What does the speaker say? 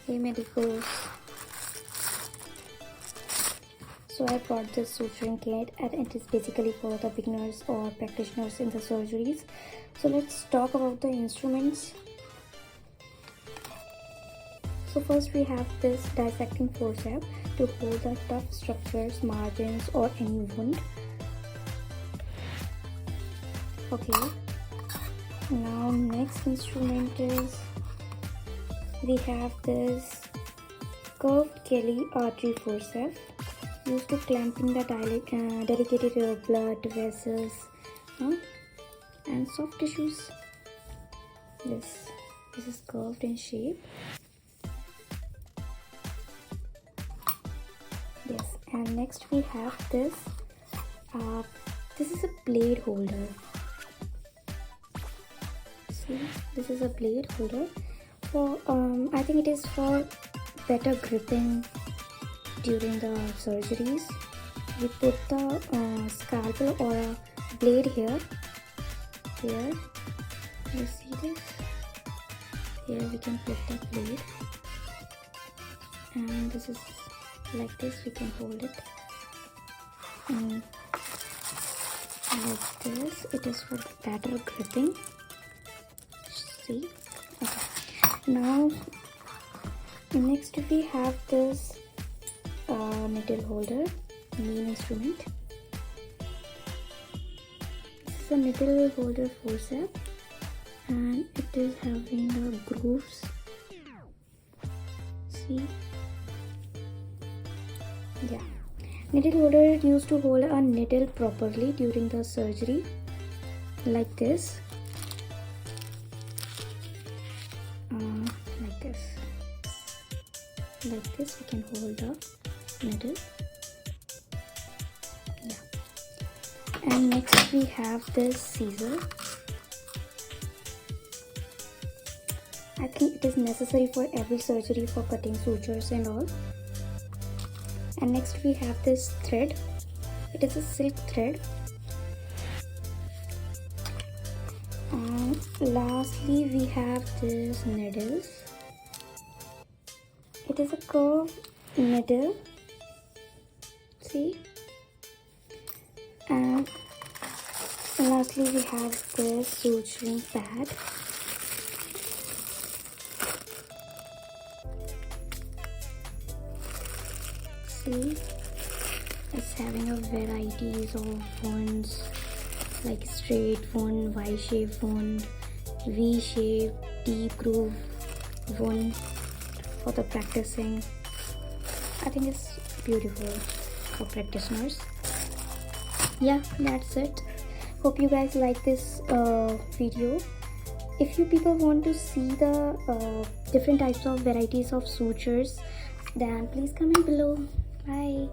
Hey medicos. So I brought this suturing kit and it is basically for the beginners or practitioners in the surgeries. So let's talk about the instruments. So first we have this dissecting forceps to hold the tough structures, margins or any wound. Okay. Now next instrument is we have this curved Kelly artery forceps used to clamping the delicate blood vessels and soft tissues. This is curved in shape. Yes, and next we have this. This is a blade holder. See, this is a blade holder for I think it is for better gripping during the surgeries. We put the scalpel or a blade here. You see this? Here we can put the blade, and this is like this. We can hold it, and like this. It is for better gripping. See? Okay. Now next we have this needle holder, main instrument. This is a needle holder forceps and it is having the grooves. See? Yeah. Needle holder used to hold a needle properly during the surgery, like this. Like this we can hold the needle. Yeah. And next we have this scissor. I think it is necessary for every surgery for cutting sutures and all. And next we have this thread. It is a silk thread. And lastly we have this needles. It is a curved needle. See? And lastly we have this suturing pad. See? It's having a varieties of wounds like straight wound, Y-shaped wound, V-shape, deep groove wound. For the practicing, I think it's beautiful for practitioners. Yeah, that's it. Hope you guys like this video. If you people want to see the different types of varieties of sutures, then please comment below. Bye.